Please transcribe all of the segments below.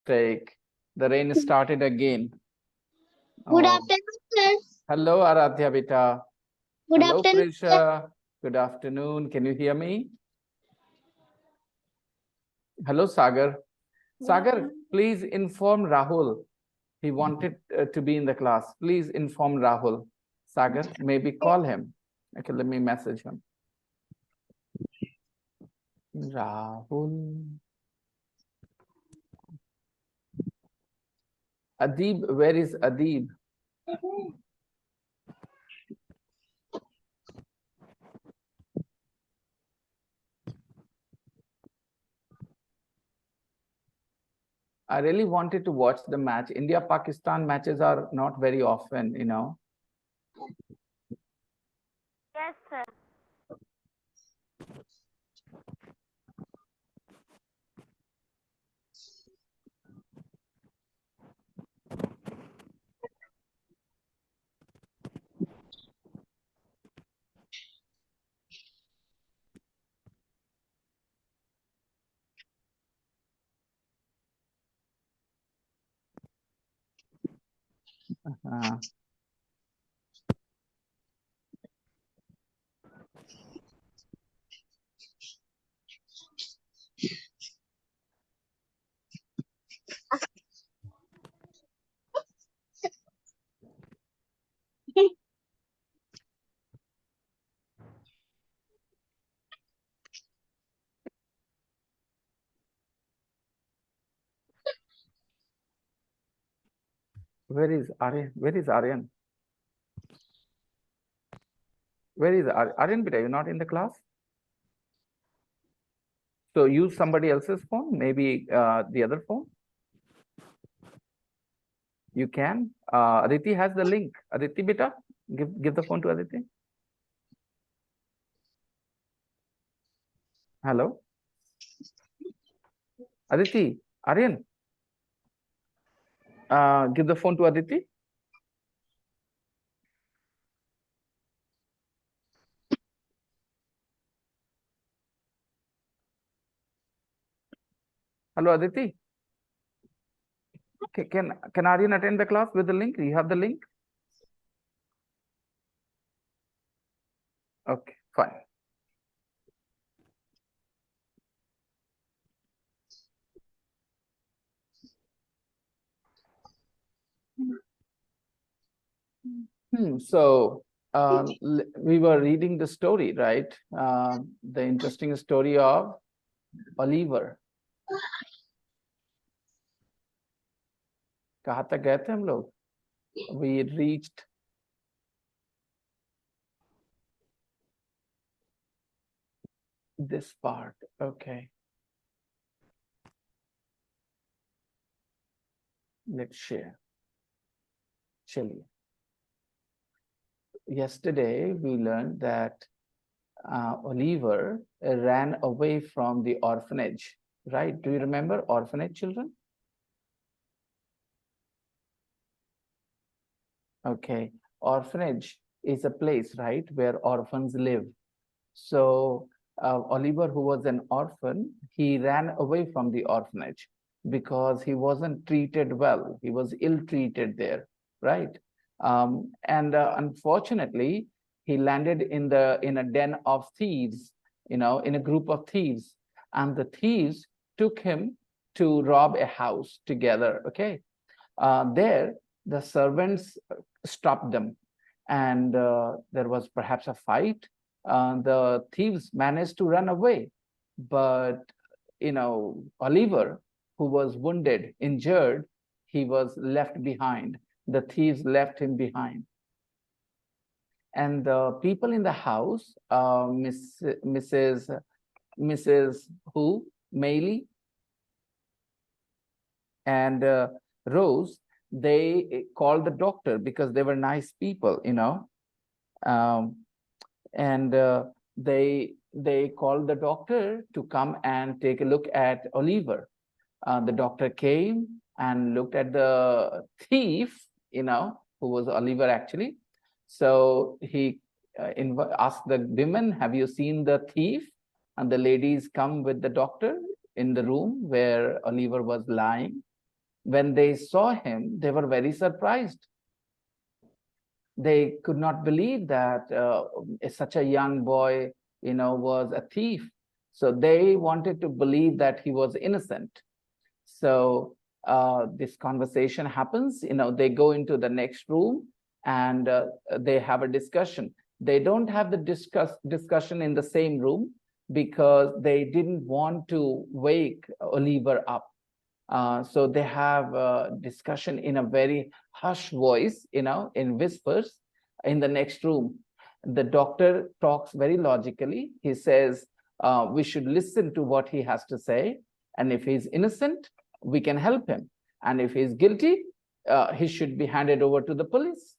mistake. The rain started again. Good Oh. afternoon, sir. Hello, Aradhya Beta. Good Hello, afternoon, sir. Prisha. Good afternoon. Can you hear me? Hello, Sagar. Sagar, please inform Rahul. He wanted to be in the class. Please inform Rahul. Sagar, maybe call him. Okay, let me message him. Rahul. Adib, where is Adib? I really wanted to watch the match. India-Pakistan matches are not very often, you know. Yes, sir. Uh, where is Aryan? Where is Aryan? Where is Aryan? Beta, you're not in the class? So use somebody else's phone, maybe the other phone. You can. Aditi has the link. Aditi, beta, give the phone to Aditi. Hello, Aditi. Aryan, give the phone to Aditi. Hello, Aditi. Can Aryan attend the class with the link? You have the link? Okay, fine. So we were reading the story, right? The interesting story of Oliver. कहाँ तक गए थे हम लोग? We reached this part. Okay. Let's share. Chiliए. Yesterday, we learned that Oliver ran away from the orphanage, right? Do you remember orphanage children? Okay. Orphanage is a place, right, where orphans live. So Oliver, who was an orphan, he ran away from the orphanage because he wasn't treated well. He was ill-treated there, right? And unfortunately, he landed in a den of thieves, you know, in a group of thieves, and the thieves took him to rob a house together. Okay, there the servants stopped them, and there was perhaps a fight. The thieves managed to run away, but you know, Oliver, who was wounded, injured, he was left behind. The thieves left him behind. And the people in the house, Mrs. who, Maylie and Rose, they called the doctor because they were nice people, you know. Um, and they called the doctor to come and take a look at Oliver. The doctor came and looked at the thief, you know, who was Oliver actually. So he asked the women, "Have you seen the thief?" And the ladies come with the doctor in the room where Oliver was lying. When they saw him, they were very surprised. They could not believe that such a young boy, was a thief. So they wanted to believe that he was innocent. So this conversation happens. They go into the next room and they have a discussion. They don't have the discussion in the same room because they didn't want to wake Oliver up. So they have a discussion in a very hushed voice, in whispers in the next room. The doctor talks very logically. He says, we should listen to what he has to say. And if he's innocent, we can help him. And if he's guilty, he should be handed over to the police.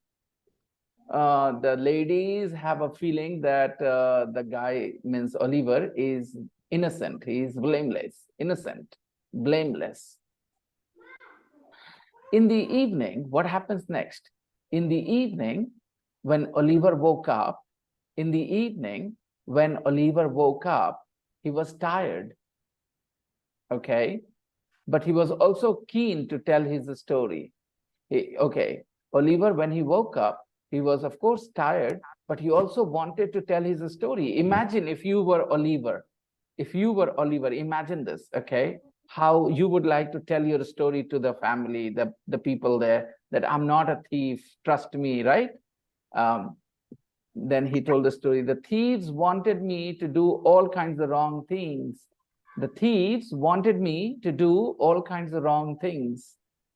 The ladies have a feeling that the guy, means Oliver, is innocent. He is blameless, innocent, blameless. In the evening, what happens next? In the evening, when Oliver woke up, he was tired. Okay. But he was also keen to tell his story. Oliver, when he woke up, he was, of course, tired, but he also wanted to tell his story. Imagine if you were Oliver. Imagine this, okay? How you would like to tell your story to the family, the people there, that I'm not a thief, trust me, right? Then he told the story. The thieves wanted me to do all kinds of wrong things.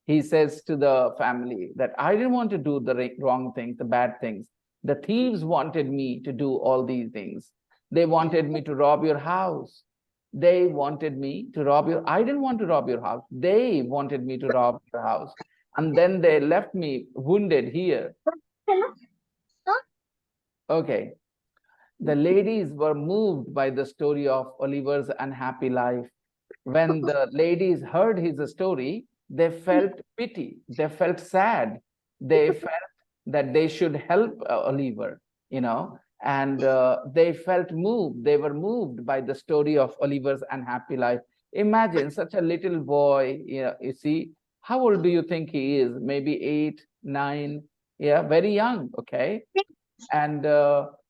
He says to the family that I didn't want to do the wrong things, the bad things. The thieves wanted me to do all these things. They wanted me to rob your house. I didn't want to rob your house. They wanted me to rob your house. And then they left me wounded here. Okay. The ladies were moved by the story of Oliver's unhappy life. When the ladies heard his story, they felt pity. They felt sad. They felt that they should help Oliver, and they felt moved. They were moved by the story of Oliver's unhappy life. Imagine such a little boy, you see, how old do you think he is? Maybe 8, 9, yeah, very young, okay? And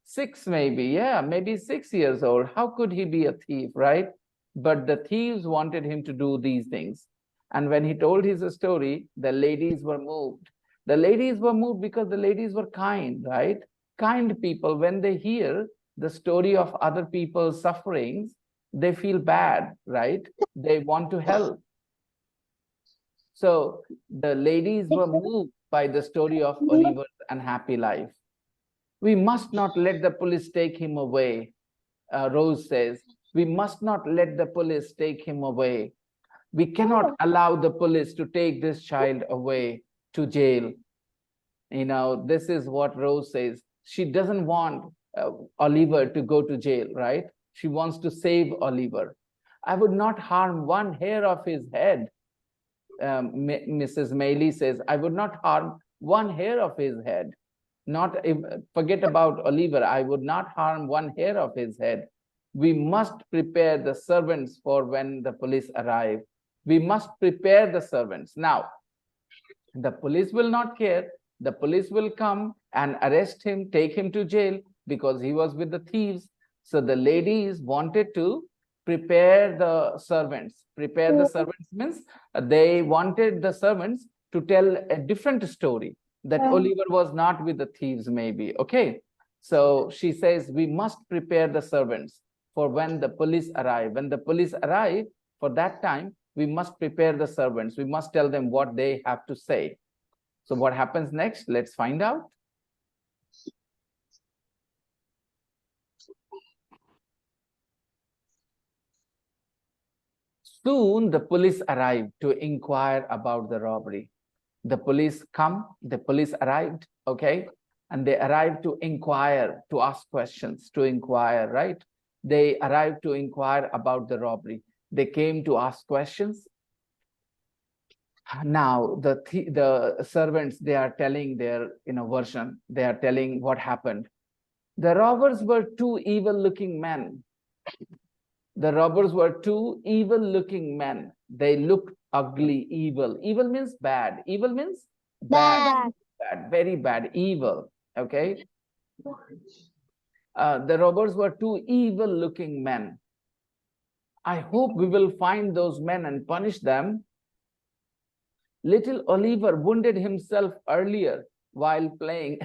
6 maybe, yeah, maybe 6 years old. How could he be a thief, right? But the thieves wanted him to do these things. And when he told his story, the ladies were moved. The ladies were moved because the ladies were kind, right? Kind people, when they hear the story of other people's sufferings, they feel bad, right? They want to help. So the ladies were moved by the story of Oliver's unhappy life. We must not let the police take him away, Rose says. We must not let the police take him away. We cannot allow the police to take this child away to jail. This is what Rose says. She doesn't want Oliver to go to jail, right? She wants to save Oliver. I would not harm one hair of his head. Mrs. Mailey says, I would not harm one hair of his head. Forget about Oliver. I would not harm one hair of his head. We must prepare the servants for when the police arrive. We must prepare the servants. Now, the police will not care. The police will come and arrest him, take him to jail because he was with the thieves. So the ladies wanted to prepare the servants. Prepare the servants means they wanted the servants to tell a different story, that Oliver was not with the thieves maybe, okay? So she says, we must prepare the servants for when the police arrive. When the police arrive, for that time, we must prepare the servants. We must tell them what they have to say. So what happens next? Let's find out. Soon the police arrived to inquire about the robbery. The police arrived, okay? And they arrived to inquire, to ask questions, to inquire, right? They arrived to inquire about the robbery. They came to ask questions. Now, the servants, they are telling their version. They are telling what happened. The robbers were 2 evil-looking men. The robbers were 2 evil-looking men. They looked ugly, evil. Evil means bad. Evil means Bad. bad, very bad, evil. Okay. The robbers were two evil-looking men. I hope we will find those men and punish them. Little Oliver wounded himself earlier while playing.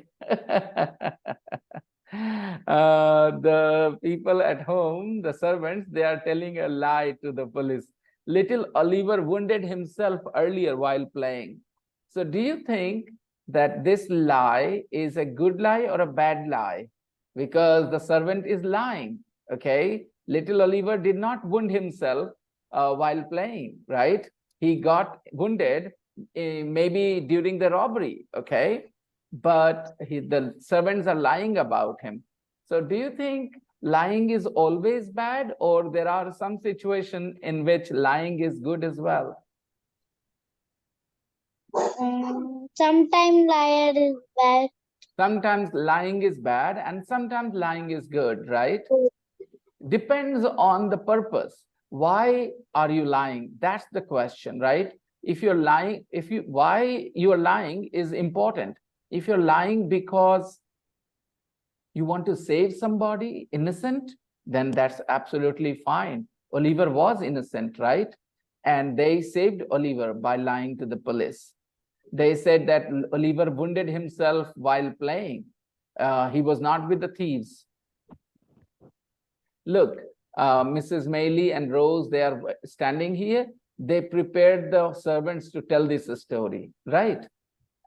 The people at home, the servants, they are telling a lie to the police. Little Oliver wounded himself earlier while playing. So do you think that this lie is a good lie or a bad lie? Because the servant is lying, okay? Little Oliver did not wound himself while playing, right? He got wounded maybe during the robbery, okay? But the servants are lying about him. So do you think lying is always bad, or there are some situations in which lying is good as well? Sometimes liar is bad. Sometimes lying is bad and sometimes lying is good, right? Depends on the purpose. Why are you lying? That's the question, right? If you're lying, why you're lying is important. If you're lying because you want to save somebody innocent, then that's absolutely fine. Oliver was innocent, right? And they saved Oliver by lying to the police. They said that Oliver wounded himself while playing. He was not with the thieves. Look, Mrs. Maylie and Rose, they are standing here. They prepared the servants to tell this story, right?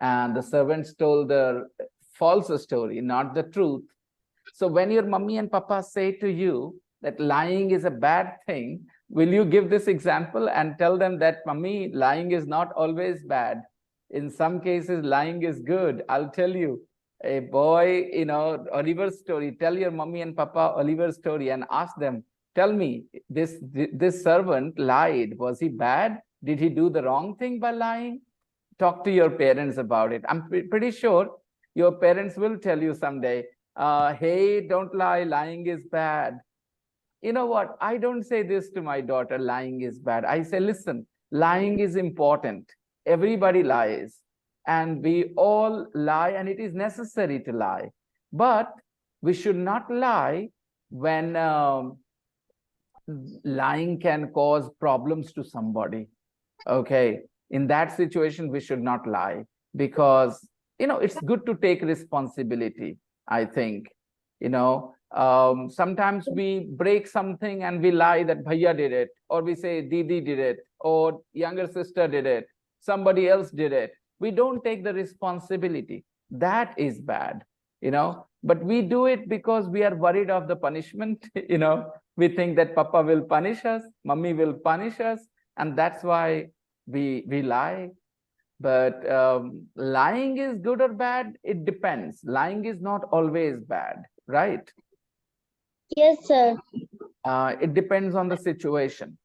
And the servants told the false story, not the truth. So when your mummy and papa say to you that lying is a bad thing, will you give this example and tell them that, mummy, lying is not always bad? In some cases, lying is good. I'll tell you, a boy, Oliver's story. Tell your mummy and papa Oliver's story and ask them, tell me, this servant lied. Was he bad? Did he do the wrong thing by lying? Talk to your parents about it. I'm pretty sure your parents will tell you someday, hey, don't lie, lying is bad. You know what? I don't say this to my daughter, lying is bad. I say, listen, lying is important. Everybody lies. And we all lie, and it is necessary to lie. But we should not lie when lying can cause problems to somebody. Okay. In that situation, we should not lie because, it's good to take responsibility, I think. Sometimes we break something and we lie that bhaiya did it, or we say Didi did it, or younger sister did it, somebody else did it. We don't take the responsibility. That is bad, but we do it because we are worried of the punishment. We think that papa will punish us, mummy will punish us, and that's why we lie. But lying is good or bad? It depends. Lying is not always bad, right? Yes, sir. It depends on the situation.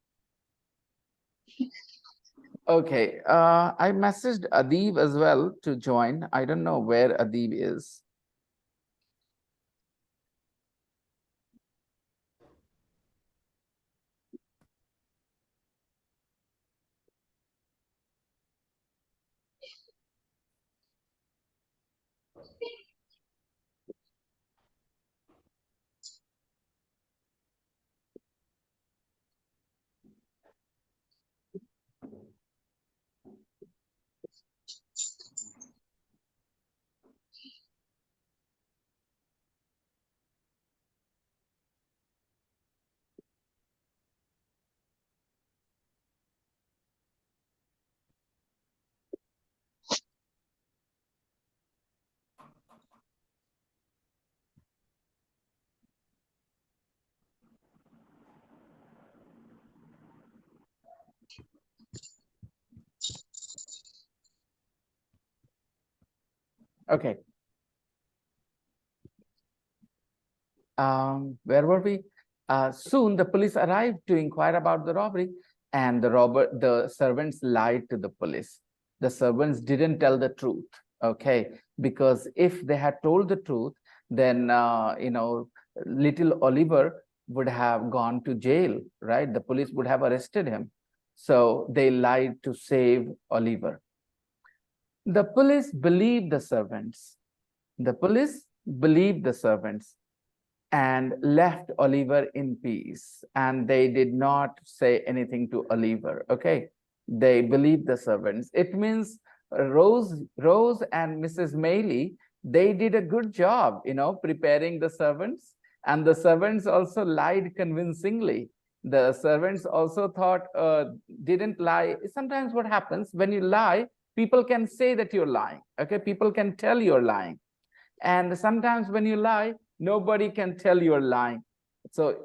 Okay, I messaged Adib as well to join. I don't know where Adib is. Okay. Where were we? Soon the police arrived to inquire about the robbery, and the servants lied to the police. The servants didn't tell the truth, okay? Because if they had told the truth, then little Oliver would have gone to jail, right? The police would have arrested him. So they lied to save Oliver. The police believed the servants. The police believed the servants and left Oliver in peace. And they did not say anything to Oliver. Okay. They believed the servants. It means Rose and Mrs. Maylie, they did a good job, preparing the servants. And the servants also lied convincingly. The servants also didn't lie. Sometimes what happens when you lie, people can say that you're lying. Okay. People can tell you're lying. And sometimes when you lie, nobody can tell you're lying. So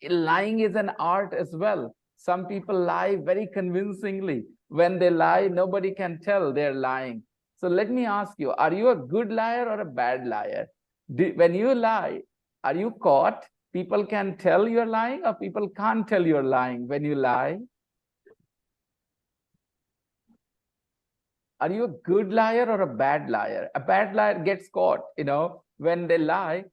lying is an art as well. Some people lie very convincingly. When they lie, nobody can tell they're lying. So let me ask you, are you a good liar or a bad liar? When you lie, are you caught? People can tell you're lying, or people can't tell you're lying when you lie? Are you a good liar or a bad liar? A bad liar gets caught, when they lie,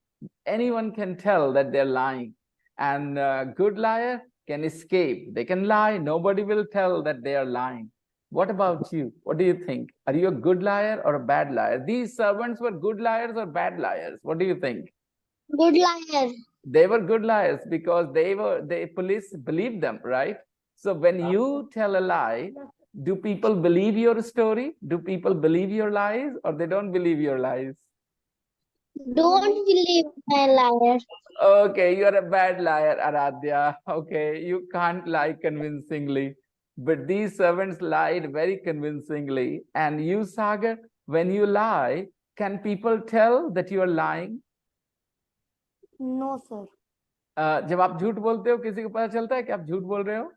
anyone can tell that they're lying. And a good liar can escape. They can lie. Nobody will tell that they are lying. What about you? What do you think? Are you a good liar or a bad liar? These servants were good liars or bad liars? What do you think? Good liar. They were good liars because the police believed them, right? So when you tell a lie, do people believe your story? Do people believe your lies, or they don't believe your lies? Don't believe my liar. Okay, you're a bad liar, Aradhya. Okay, you can't lie convincingly. But these servants lied very convincingly. And you, Sagar, when you lie, can people tell that you are lying? No, sir. जब आप झूठ बोलते हो, किसी को पता चलता है कि आप झूठ बोल रहे हो?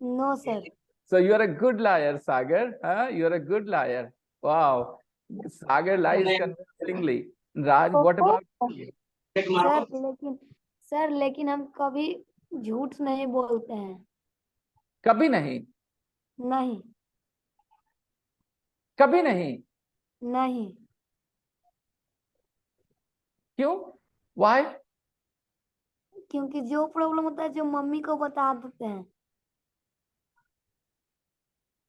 No, sir. So you are a good liar, Sagar. Huh? You are a good liar. Wow. Sagar lies convincingly. Raj, what about you? Sir लेकिन हम कभी झूठ नहीं बोलते हैं. कभी नहीं. नहीं. कभी नहीं. नहीं. क्यों? Why? क्योंकि जो प्रॉब्लम होता है जो मम्मी को बता देते हैं.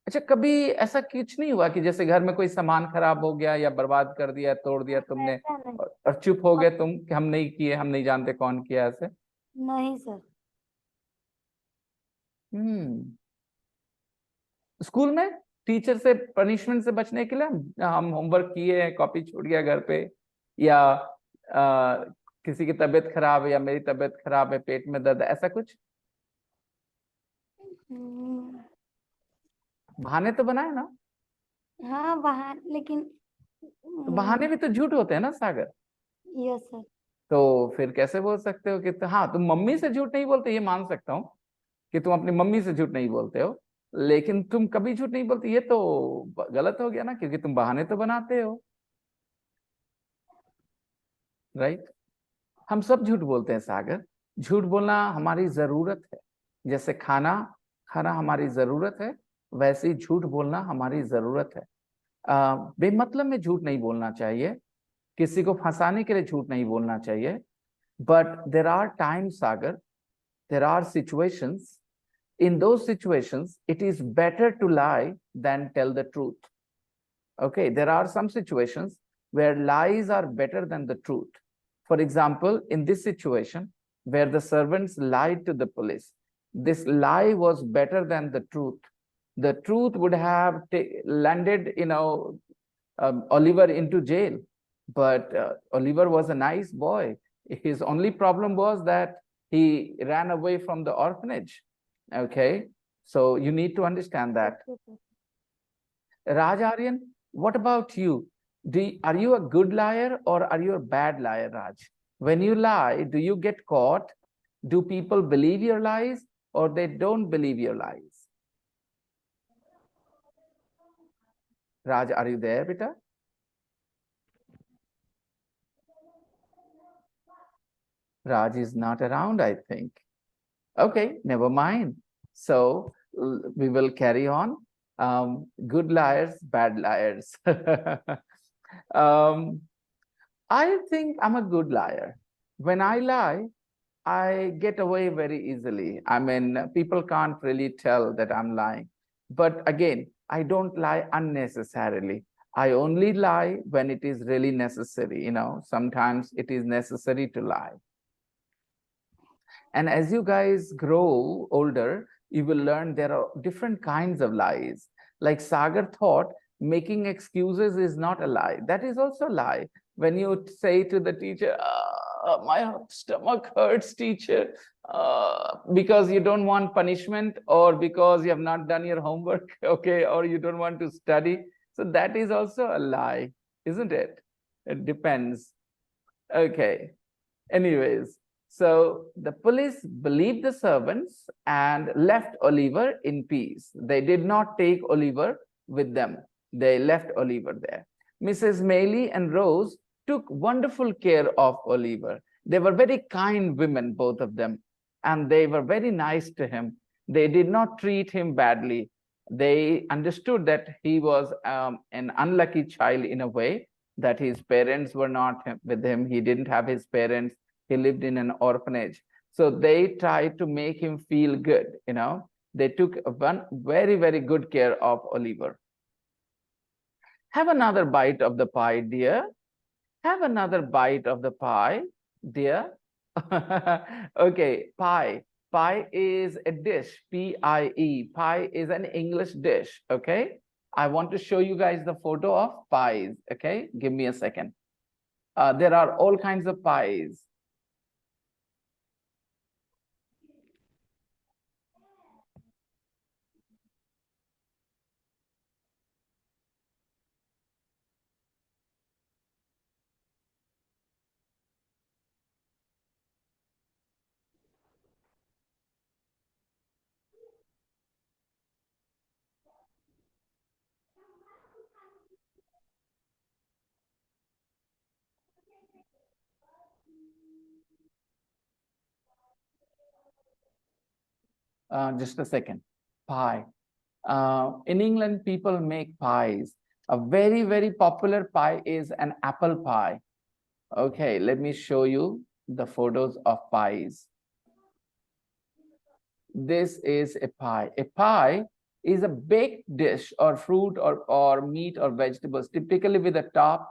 अच्छा, कभी ऐसा कुछ नहीं हुआ कि जैसे घर में कोई सामान खराब हो गया या बर्बाद कर दिया, तोड़ दिया तुमने, और चुप हो गए तुम कि हम नहीं किए, हम नहीं जानते कौन किया ऐसे? नहीं सर. स्कूल में टीचर से पनिशमेंट से बचने के लिए हम होमवर्क किए हैं, कॉपी छूट गया घर पे, या किसी की तबीयत खराब है, या मेरी तबीयत खराब है, पेट में दर्द है, ऐसा कुछ बहाने तो बनाए ना? हाँ बहाने, लेकिन तो बहाने भी तो झूठ होते हैं ना सागर? Yes sir. तो फिर कैसे बोल सकते हो कि हाँ तुम मम्मी से झूठ नहीं बोलते, ये मान सकता हूँ कि तुम अपनी मम्मी से झूठ नहीं बोलते हो, लेकिन तुम कभी झूठ नहीं बोलते, ये तो गलत हो गया ना, क्योंकि तुम बहाने तो बनाते हो, राइट? हम सब झूठ बोलते हैं सागर. झूठ बोलना हमारी जरूरत है. जैसे खाना खाना हमारी जरूरत है, वैसे ही झूठ बोलना हमारी जरूरत है. बेमतलब में झूठ नहीं बोलना चाहिए, किसी को फंसाने के लिए झूठ नहीं बोलना चाहिए. बट देर आर टाइम्स सागर, there are situations, in those situations it is better to lie than tell the truth. Okay, there are some situations where lies are better than the truth. For example, in this situation where the servants lied to the police, this lie was better than the truth. The truth would have landed, Oliver into jail. But Oliver was a nice boy. His only problem was that he ran away from the orphanage. Okay, so you need to understand that. Raj Aryan, what about you? Are you a good liar or are you a bad liar, Raj? When you lie, do you get caught? Do people believe your lies or they don't believe your lies? Raj, are you there, beta? Raj is not around, I think. Okay, never mind. So we will carry on. Good liars, bad liars. I think I'm a good liar. When I lie, I get away very easily. I mean, people can't really tell that I'm lying. But again, I don't lie unnecessarily. I only lie when it is really necessary. Sometimes it is necessary to lie. And as you guys grow older, you will learn there are different kinds of lies. Like Sagar thought, making excuses is not a lie. That is also a lie. When you say to the teacher, my stomach hurts, teacher, because you don't want punishment or because you have not done your homework, okay, or you don't want to study. So that is also a lie, isn't it? It depends. Okay. Anyways, so the police believed the servants and left Oliver in peace. They did not take Oliver with them. They left Oliver there. Mrs. Maylie and Rose took wonderful care of Oliver. They were very kind women, both of them, and they were very nice to him. They did not treat him badly. They understood that he was an unlucky child in a way, that his parents were not with him. He didn't have his parents. He lived in an orphanage. So they tried to make him feel good. They took one very, very good care of Oliver. Have another bite of the pie, dear. Have another bite of the pie, dear. Okay, pie. Pie is a dish, P-I-E. Pie is an English dish, okay? I want to show you guys the photo of pies, okay? Give me a second. There are all kinds of pies. Just a second. Pie. In England, people make pies. A very, very popular pie is an apple pie. Okay, let me show you the photos of pies. This is a pie. A pie is a baked dish or fruit or meat or vegetables, typically with a top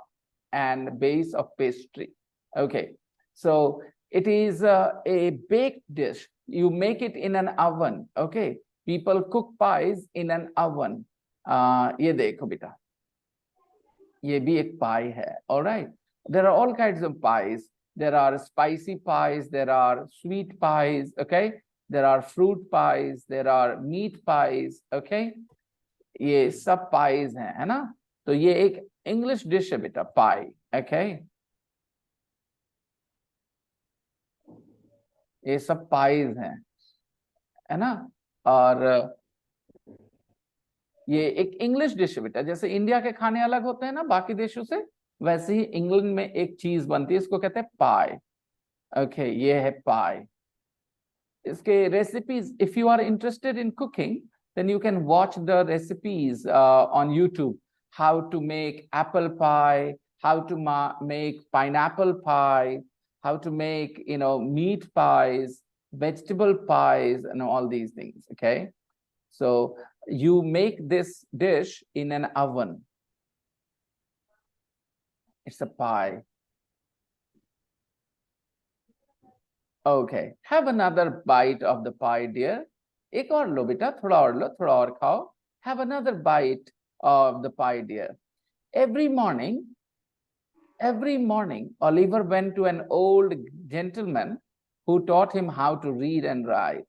and base of pastry. Okay, so it is a baked dish. You make it in an oven. Okay, people cook pies in an oven. ये देखो बेटा, ये भी एक pie है. All right, there are all kinds of pies. There are spicy pies, there are sweet pies. Okay, there are fruit pies, there are meat pies. Okay, ये सब pies हैं, है ना? तो ये एक English dish है बेटा, pie. Okay, ये सब pies हैं, है ना? और ये एक इंग्लिश डिश है बेटा. जैसे इंडिया के खाने अलग होते हैं ना बाकी देशों से, वैसे ही इंग्लैंड में एक चीज बनती है, इसको कहते हैं पाई. ओके, ये है पाई. इसके recipes, if you are interested in cooking, then you can watch the recipes on YouTube. How to make apple pie, how to make pineapple pie, how to make meat pies, vegetable pies, and all these things. Okay, so you make this dish in an oven. It's a pie. Okay, have another bite of the pie, dear. एक और लो बेटा, थोड़ा और लो, थोड़ा और खाओ. Have another bite of the pie, dear. Every morning, Oliver went to an old gentleman who taught him how to read and write.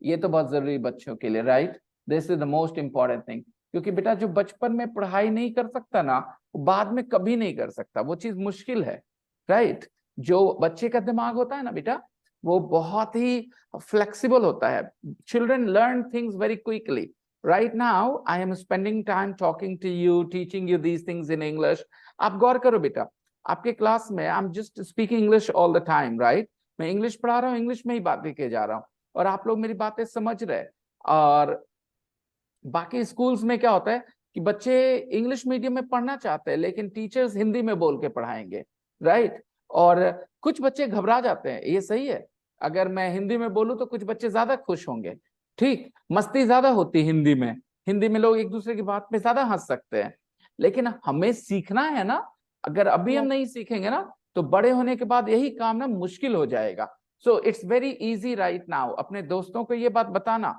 ये तो बहुत जरूरी बच्चों के लिए, right? This is the most important thing. क्योंकि बेटा जो बचपन में पढ़ाई नहीं कर सकता ना, वो बाद में कभी नहीं कर सकता. वो चीज मुश्किल है, right? जो बच्चे का दिमाग होता है ना बेटा, वो बहुत ही फ्लेक्सिबल होता है. Children learn things very quickly. Right now, I am spending time talking to you, teaching you these things in English. आप गौर करो बेटा, आपके क्लास में I am just speaking English all the time, right? मैं English पढ़ा रहा हूँ, English में ही बातें किए जा रहा हूँ, और आप लोग मेरी बातें समझ रहे. और बाकी स्कूल्स में क्या होता है कि बच्चे इंग्लिश मीडियम में पढ़ना चाहते हैं, लेकिन टीचर्स हिंदी में बोल के पढ़ाएंगे, राइट? और कुछ बच्चे घबरा जाते हैं, ये सही है. अगर मैं हिंदी में बोलूं तो कुछ बच्चे ज्यादा खुश होंगे, ठीक, मस्ती ज्यादा होती है हिंदी में, हिंदी में लोग एक दूसरे की बात पे ज्यादा हंस सकते हैं। लेकिन हमें सीखना है ना, अगर अभी हम Yes. नहीं सीखेंगे ना तो बड़े होने के बाद यही काम ना मुश्किल हो जाएगा। So it's very easy right now अपने दोस्तों को ये बात बताना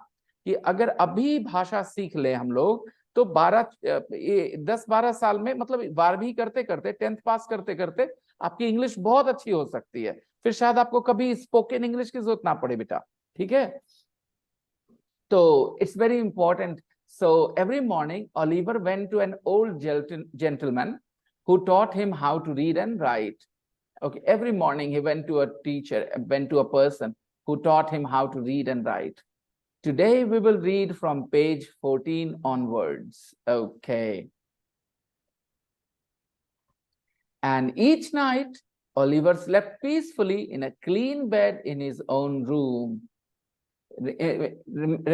कि अगर अभी भाषा सीख ले हम लोग तो 10-12 साल में, मतलब 12वीं करते करते, 10th पास करते करते आपकी इंग्लिश बहुत अच्छी हो सकती है, फिर शायद आपको कभी स्पोकन इंग्लिश की जरूरत ना पड़े बेटा, ठीक है। तो it's very important. So every morning Oliver went to an old gentleman who taught him how to read and write. Okay, every morning he went to a teacher, went to a person who taught him how to read and write. Today we will read from page 14 onwards. Okay. And each night, Oliver slept peacefully in a clean bed in his own room.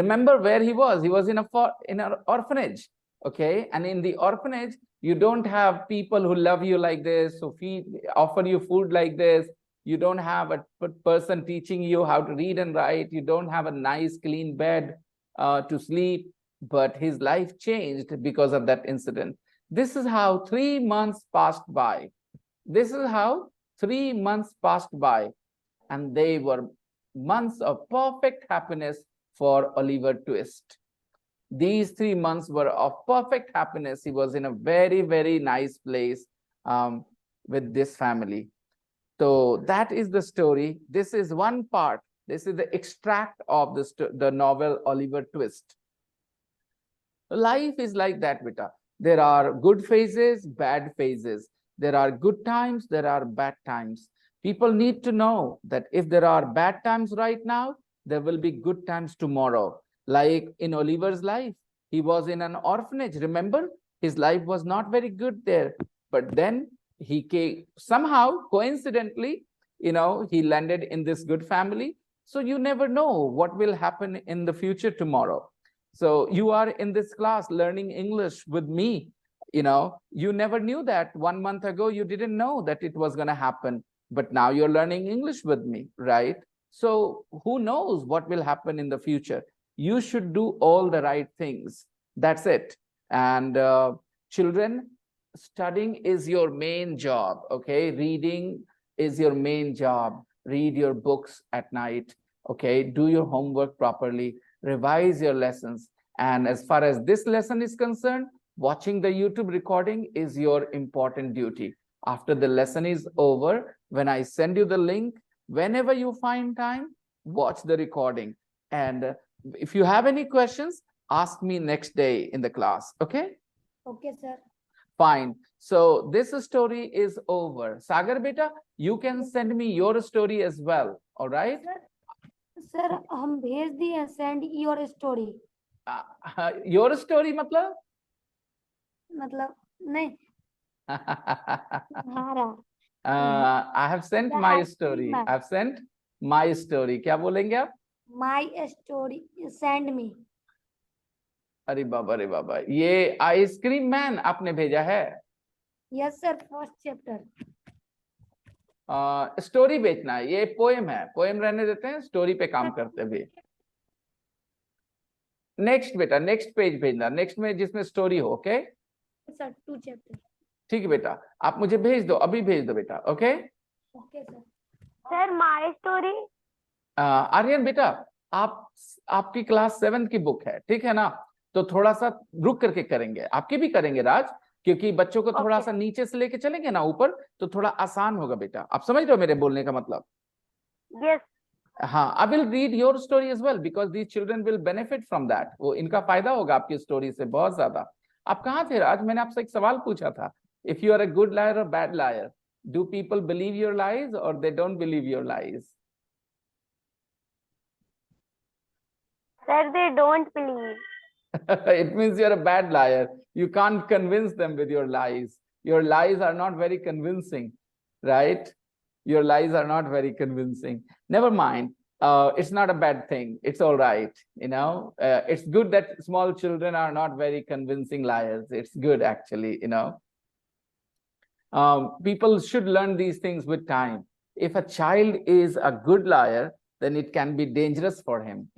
Remember where he was? He was in an orphanage. Okay, and in the orphanage, you don't have people who love you like this, who offer you food like this. You don't have a person teaching you how to read and write. You don't have a nice, clean bed to sleep. But his life changed because of that incident. This is how 3 months passed by. This is how 3 months passed by, and they were months of perfect happiness for Oliver Twist. These 3 months were of perfect happiness. He was in a very, very nice place with this family. So that is the story. This is one part. This is the extract of the novel Oliver Twist. Life is like that, beta. There are good phases, bad phases. There are good times, there are bad times. People need to know that if there are bad times right now, there will be good times tomorrow. Like in Oliver's life, he was in an orphanage. Remember, his life was not very good there. But then he came, somehow, coincidentally, he landed in this good family. So you never know what will happen in the future tomorrow. So you are in this class learning English with me. You never knew that 1 month ago. You didn't know that it was going to happen. But now you're learning English with me, right? So who knows what will happen in the future? You should do all the right things. That's it. And children, studying is your main job, okay? Reading is your main job. Read your books at night, okay? Do your homework properly. Revise your lessons. And as far as this lesson is concerned, watching the YouTube recording is your important duty. After the lesson is over, when I send you the link, whenever you find time, watch the recording. And if you have any questions, ask me next day in the class, okay? Okay, sir. Fine. So this story is over. Sagar beta, you can send me your story as well, all right? Sir हम भेज दिए send your story Your story मतलब नहीं हमारा I have sent my story. I have sent my story. क्या बोलेंगे आप? My story send me अरे बाबा, ये आइसक्रीम मैन आपने भेजा है? Yes sir, first chapter. Story बेचना है, ये पोएम है, पोएम रहने देते हैं, स्टोरी पे काम करते भी। नेक्स्ट बेटा, नेक्स्ट पेज भेजना, नेक्स्ट में जिसमें स्टोरी हो, ओके सर 2 चैप्टर। ठीक है बेटा, आप मुझे भेज दो, अभी भेज दो बेटा, okay okay sir. Sir my story Aryan बेटा, आपकी क्लास 7 की बुक है, ठीक है ना? तो थोड़ा सा रुक करके करेंगे, आपकी भी करेंगे राज, क्योंकि बच्चों को थोड़ा सा नीचे से लेके चलेंगे ना ऊपर, तो थोड़ा आसान होगा बेटा। आप समझ रहे हो मेरे बोलने का मतलब? यस। हाँ, I will read your story as well because these children will benefit from that. वो इनका फायदा होगा आपकी स्टोरी से बहुत ज्यादा। आप कहाँ थे राज? मैंने आपसे एक सवाल पूछा था, if you are a good liar और bad liar, do people believe your lies और they don't believe your lies? Sir, they don't believe. It means you're a bad liar. You can't convince them with your lies. Your lies are not very convincing, right? Your lies are not very convincing. Never mind. It's not a bad thing. It's all right. It's good that small children are not very convincing liars. It's good, actually. People should learn these things with time. If a child is a good liar, then it can be dangerous for him,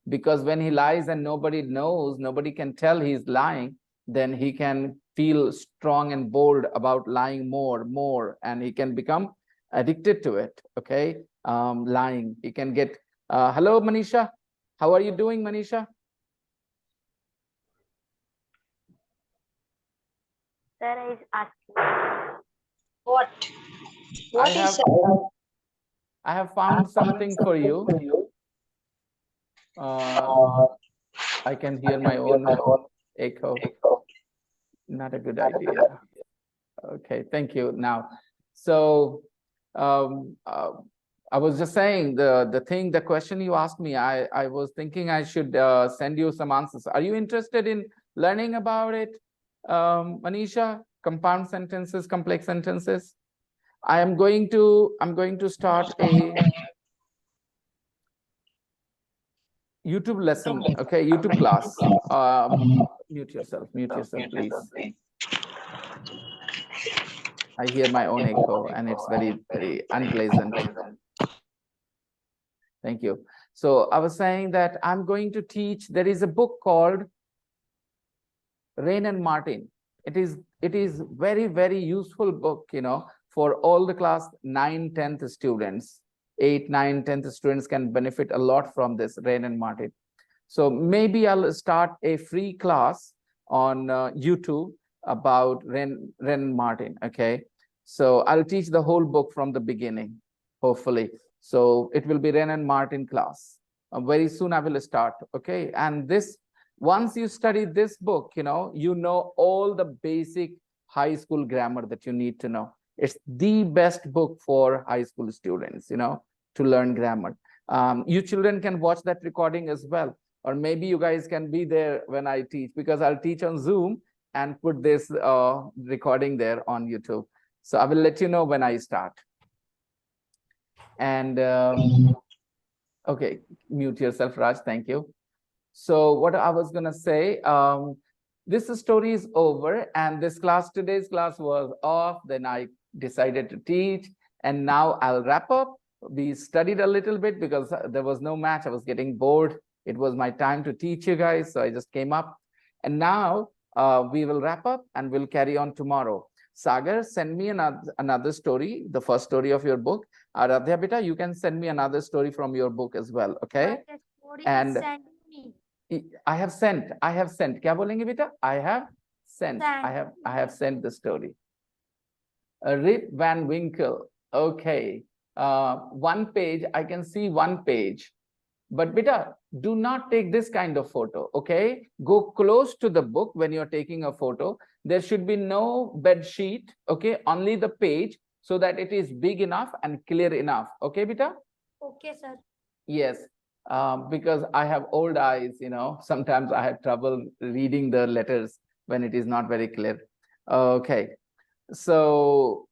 because when he lies and nobody knows, nobody can tell he's lying, then he can feel strong and bold about lying more, and he can become addicted to it. Okay, lying. He can get. Hello, Manisha. How are you doing, Manisha? Sir is asking. What? What is I have found something for you. I can hear my own echo. Not a good idea. Okay, thank you. Now, so I was just saying the question you asked me, I was thinking I should send you some answers. Are you interested in learning about it, Manisha? Compound sentences, complex sentences. I'm going to start a YouTube lesson. Okay, YouTube class. Mute yourself, please. I hear my own echo and it's very, very unpleasant. Thank you. So I was saying that I'm going to teach, there is a book called Rain and Martin. It is very, very useful book, for all the class 9, 10th students. 8, 9, 10th students can benefit a lot from this Rain and Martin. So maybe I'll start a free class on YouTube about Ren Martin. Okay, so I'll teach the whole book from the beginning, hopefully. So it will be Ren and Martin class. Very soon I will start. Okay, and this, once you study this book, you know all the basic high school grammar that you need to know. It's the best book for high school students, to learn grammar. You children can watch that recording as well, or maybe you guys can be there when I teach, because I'll teach on Zoom and put this recording there on YouTube. So I will let you know when I start. And okay, mute yourself, Raj. Thank you. So what I was gonna say, this story is over, and today's class was off. Then I decided to teach, and now I'll wrap up. We studied a little bit because there was no match. I was getting bored. It was my time to teach you guys, so I just came up. And now we will wrap up and we'll carry on tomorrow. Sagar, send me another story, the first story of your book. Aradhya beta, you can send me another story from your book as well, okay? And I have sent. Kya bolenge beta? I have sent. I have sent the story. Rip Van Winkle. Okay. One page, I can see one page. But beta, do not take this kind of photo, okay? Go close to the book when you're taking a photo. There should be no bed sheet, okay? Only the page, so that it is big enough and clear enough. Okay, beta? Okay, sir. Yes, because I have old eyes, sometimes I have trouble reading the letters when it is not very clear. Okay, so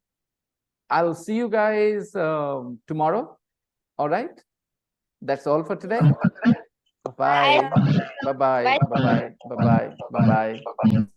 I'll see you guys tomorrow. All right. That's all for today. Bye-bye. Bye-bye. Bye-bye. Bye-bye. Bye-bye.